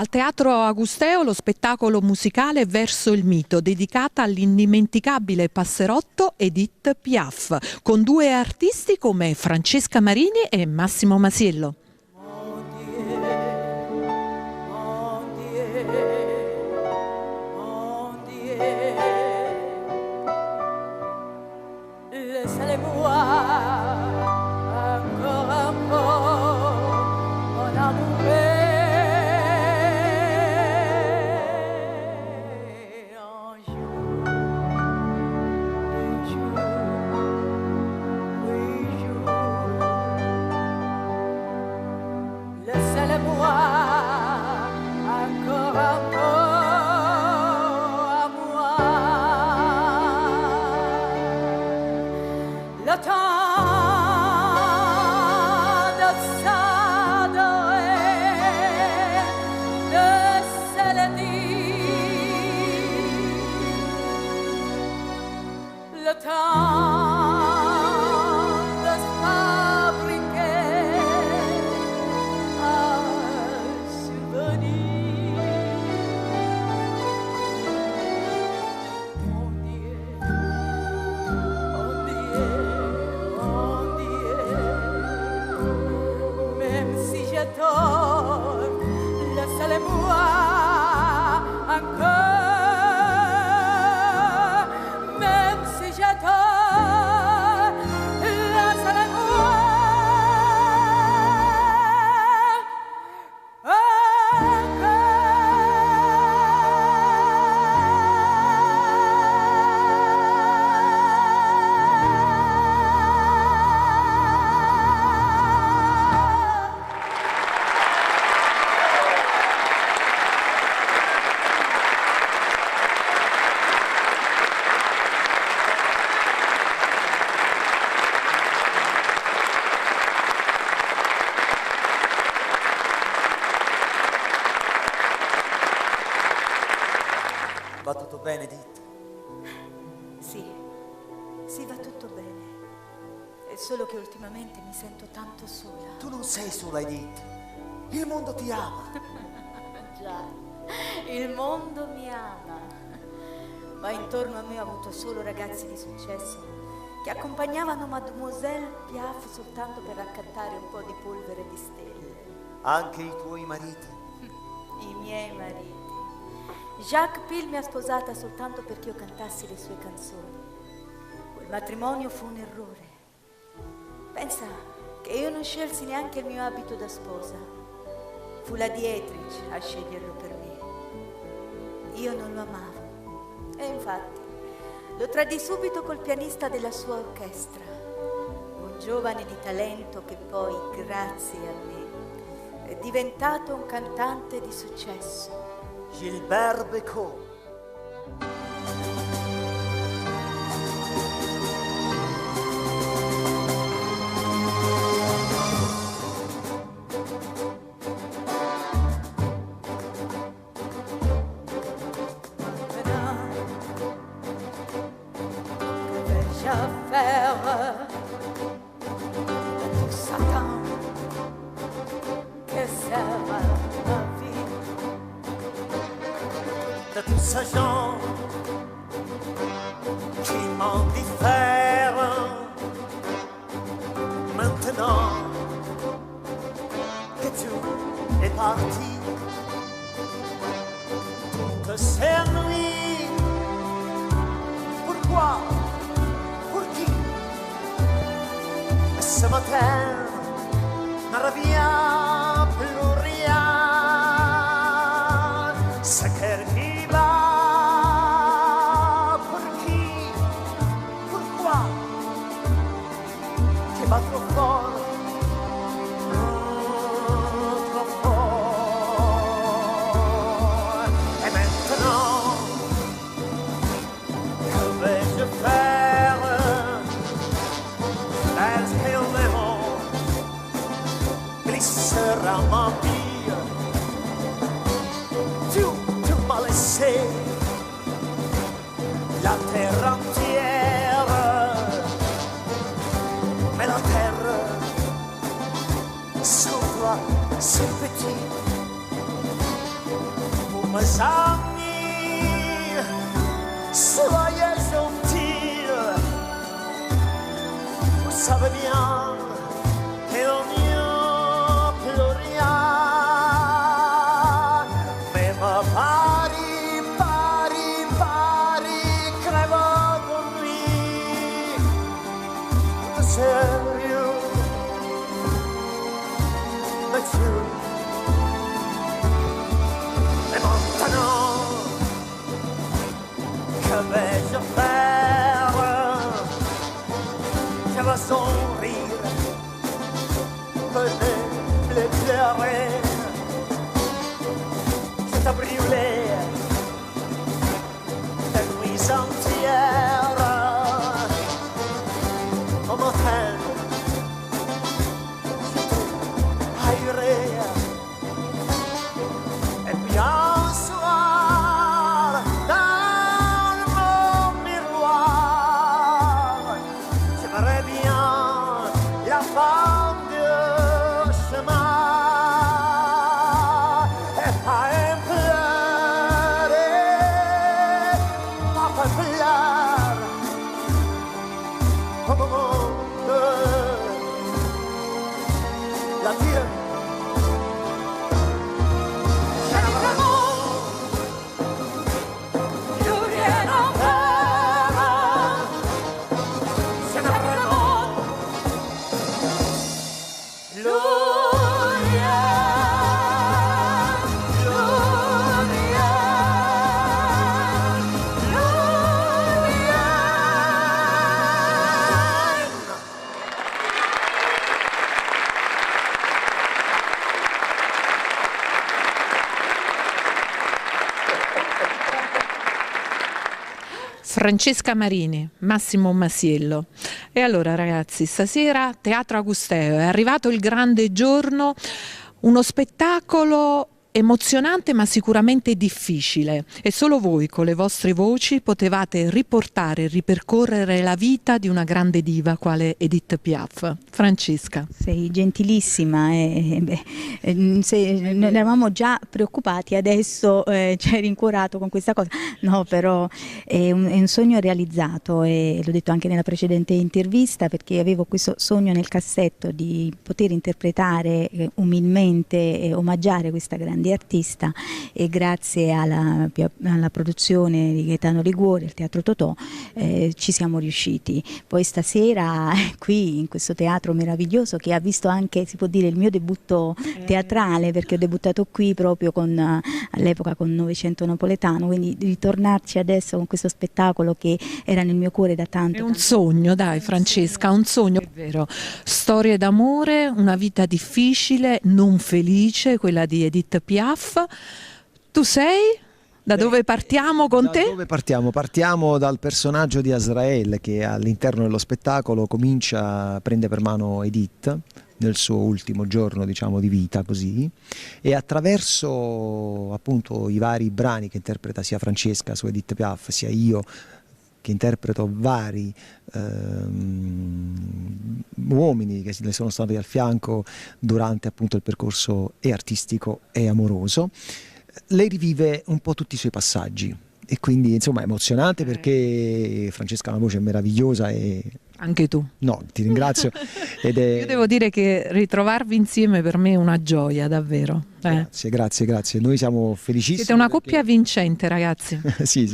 Al Teatro Agusteo lo spettacolo musicale Verso il mito, dedicata all'indimenticabile passerotto Edith Piaf, con due artisti come Francesca Marini e Massimo Masiello. Va tutto bene, Edith? Sì, va tutto bene. È solo che ultimamente mi sento tanto sola. Tu non sei sola, Edith. Il mondo ti ama. Già, il mondo mi ama. Ma intorno a me ho avuto solo ragazzi di successo che accompagnavano Mademoiselle Piaf soltanto per raccattare un po' di polvere di stelle. Anche i tuoi mariti? I miei mariti. Jacques Pil mi ha sposata soltanto perché io cantassi le sue canzoni. Quel matrimonio fu un errore. Pensa che io non scelsi neanche il mio abito da sposa. Fu la Dietrich a sceglierlo per me. Io non lo amavo. E infatti lo tradì subito col pianista della sua orchestra. Un giovane di talento che poi, grazie a me, è diventato un cantante di successo. Gilbert Bécaud. Sachant qui m'en diffère maintenant que tu es parti, toutes ces nuits, pourquoi, pour qui, ce matin ne revient plus rien, ce cœur qui bat. Va trop fort, trop fort. Et maintenant, que vais-je faire? Lorsque Léon glissera ma vie, tu m'as laissé la terre entière. Mais la terre, sous toi, c'est petit. mes amis, soyez gentils. Vous savez bien qu'il n'y a plus rien. Mais ma Paris, Paris, Paris crève d'ennui. Sérieux, mais tu. Et maintenant, que vais-je faire? Je vais sourire, peut-être pleurer. Je t'ai brûlé des nuits entières. Au matin, je t'ai aéré. Et puis un soir, dans mon miroir, j'aimerais bien la fin du chemin. Et pas un pleurer, pas un pleur au moment de l'adieu. Francesca Marini, Massimo Masiello. E allora ragazzi, stasera Teatro Agusteo, è arrivato il grande giorno, uno spettacolo emozionante ma sicuramente difficile, e solo voi con le vostre voci potevate riportare e ripercorrere la vita di una grande diva quale Edith Piaf. Francesca. Sei gentilissima, ne eravamo già preoccupati, adesso ci hai rincuorato con questa cosa. No, però è un sogno realizzato, e l'ho detto anche nella precedente intervista, perché avevo questo sogno nel cassetto di poter interpretare umilmente e omaggiare questa grande artista, e grazie alla produzione di Gaetano Liguori, il Teatro Totò, ci siamo riusciti. Poi stasera qui in questo teatro meraviglioso, che ha visto anche, si può dire, il mio debutto teatrale, perché ho debuttato qui proprio all'epoca con Novecento Napoletano, quindi ritornarci adesso con questo spettacolo che era nel mio cuore da tanto. È un sogno, dai Francesca, un sogno, è vero. Storie d'amore, una vita difficile, non felice, quella di Edith Piaf. Tu sei? Da dove partiamo con te? Da dove partiamo? Partiamo dal personaggio di Azrael, che all'interno dello spettacolo prende per mano Edith nel suo ultimo giorno, diciamo, di vita, così, e attraverso appunto i vari brani che interpreta sia Francesca su Edith Piaf, sia io che interpreto vari uomini che le sono stati al fianco durante appunto il percorso e artistico e amoroso, lei rivive un po' tutti i suoi passaggi, e quindi insomma è emozionante, perché Francesca ha una voce meravigliosa e... Anche tu. No, ti ringrazio. Io devo dire che ritrovarvi insieme per me è una gioia, davvero. Grazie. Noi siamo felicissimi. Siete una coppia vincente, ragazzi. sì,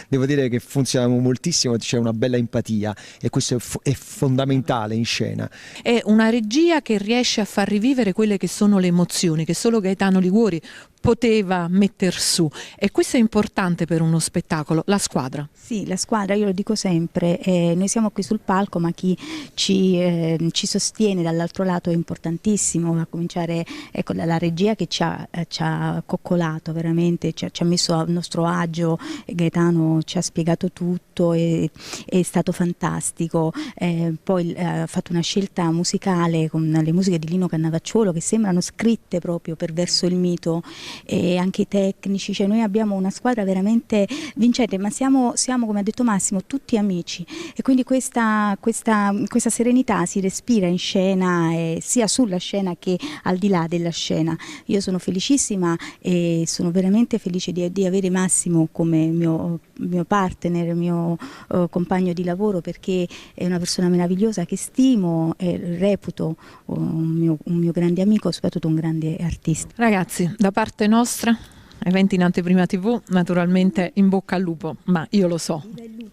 devo dire che funzioniamo moltissimo, c'è una bella empatia, e questo è fondamentale in scena. È una regia che riesce a far rivivere quelle che sono le emozioni che solo Gaetano Liguori poteva metter su, e questo è importante per uno spettacolo. La squadra. Sì, la squadra, io lo dico sempre, noi siamo qui sul palco, ma chi ci sostiene dall'altro lato è importantissimo, a cominciare dalla regia che ci ha coccolato veramente, ci ha messo a nostro agio. Gaetano ci ha spiegato tutto, è stato fantastico. Poi ha fatto una scelta musicale con le musiche di Lino Cannavacciuolo che sembrano scritte proprio per Verso il mito, e anche i tecnici, cioè noi abbiamo una squadra veramente vincente, ma siamo, come ha detto Massimo, tutti amici, e quindi questa serenità si respira in scena, sia sulla scena che al di là della scena. Io io sono felicissima e sono veramente felice di avere Massimo come mio partner, mio compagno di lavoro, perché è una persona meravigliosa che stimo e reputo un mio grande amico, soprattutto un grande artista. Ragazzi, da parte nostra, eventi in anteprima TV, naturalmente in bocca al lupo, ma io lo so,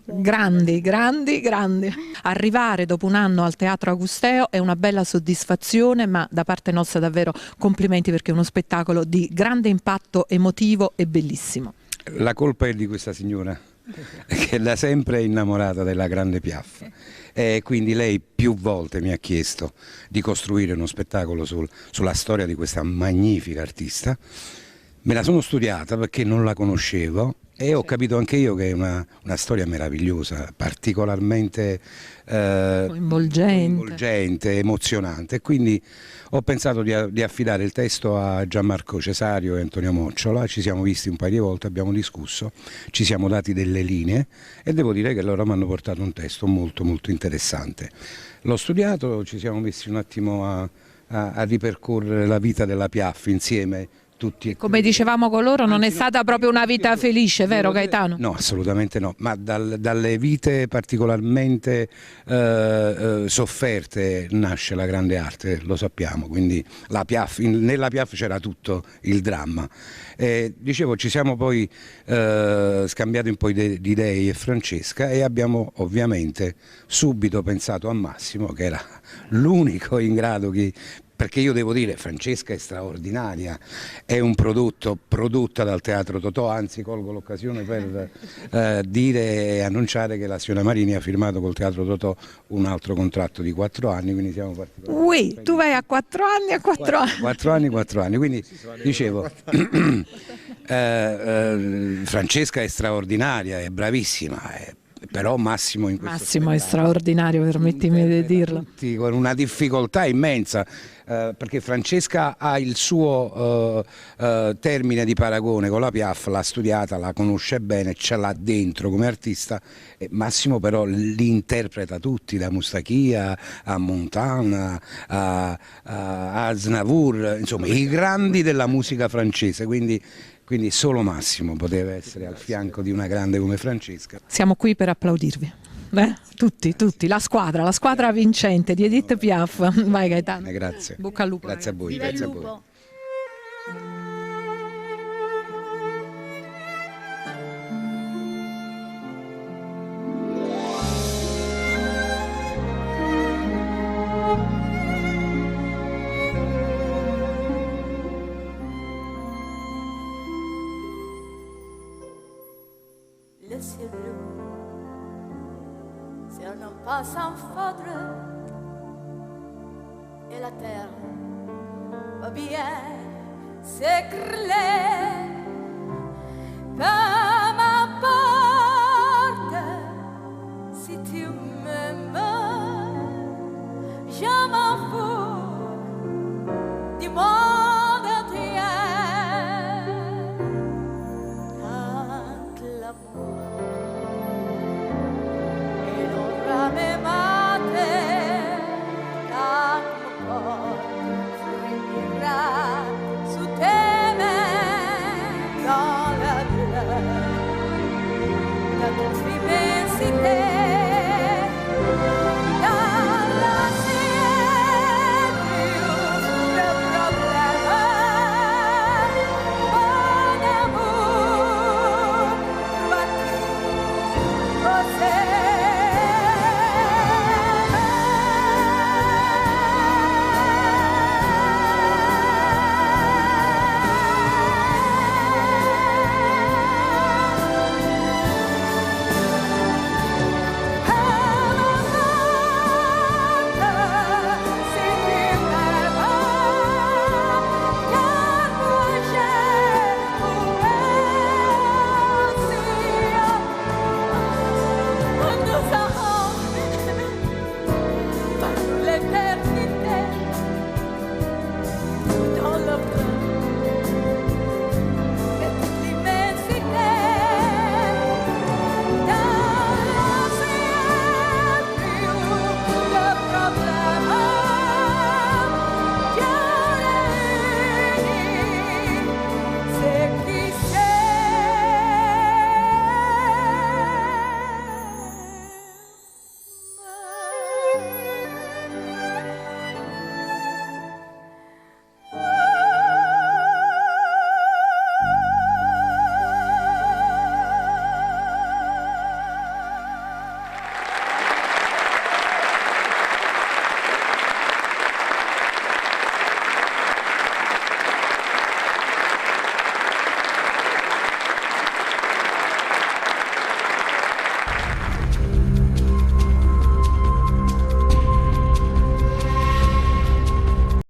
grandi, grandi, grandi. Arrivare dopo un anno al Teatro Augusteo è una bella soddisfazione, ma da parte nostra davvero complimenti, perché è uno spettacolo di grande impatto emotivo e bellissimo. La colpa è di questa signora, che da sempre è innamorata della grande Piaf, e quindi lei più volte mi ha chiesto di costruire uno spettacolo sulla storia di questa magnifica artista. Me la sono studiata perché non la conoscevo e ho capito anche io che è una storia meravigliosa, particolarmente coinvolgente, emozionante, e quindi ho pensato di affidare il testo a Gianmarco Cesario e Antonio Mocciola. Ci siamo visti un paio di volte, abbiamo discusso, ci siamo dati delle linee e devo dire che loro mi hanno portato un testo molto molto interessante. L'ho studiato, ci siamo messi un attimo a ripercorrere la vita della Piaf insieme. Come dicevamo con loro, non è stata proprio una vita felice, vero Gaetano? No, assolutamente no, ma dalle vite particolarmente sofferte nasce la grande arte, lo sappiamo, quindi nella Piaf c'era tutto il dramma. Dicevo, ci siamo poi scambiati un po' di idee io e Francesca, e abbiamo ovviamente subito pensato a Massimo, che era l'unico in grado perché io devo dire, Francesca è straordinaria, è un prodotta dal Teatro Totò, anzi colgo l'occasione per dire e annunciare che la signora Marini ha firmato col Teatro Totò un altro contratto di 4 anni, quindi siamo particolarmente... Tu vai a 4 anni, a 4 anni. 4 anni, quindi dicevo, Francesca è straordinaria, è bravissima, però Massimo in questo Massimo è straordinario, permettimi di dirlo. Con una difficoltà immensa, perché Francesca ha il suo termine di paragone con la Piaf, l'ha studiata, la conosce bene, ce l'ha dentro come artista, e Massimo però li interpreta tutti, da Mustachia a Montana a Aznavour, insomma i grandi della musica francese, quindi solo Massimo poteva essere al fianco di una grande come Francesca. Siamo qui per applaudirvi. Tutti, la squadra vincente di Edith Piaf. Vai Gaetano. Grazie. Bocca al lupo. Grazie a voi. Grazie a voi. Le ciel bleu, ciel non pas sans faudre, et la terre va bien s'écrouler. Peu m'importe si tu m'aimes, je m'en fous du monde entier. Tant l'amour et l'ombre me mate, tant mon corps frémira sous tes mains, dans la douleur de ton immensité.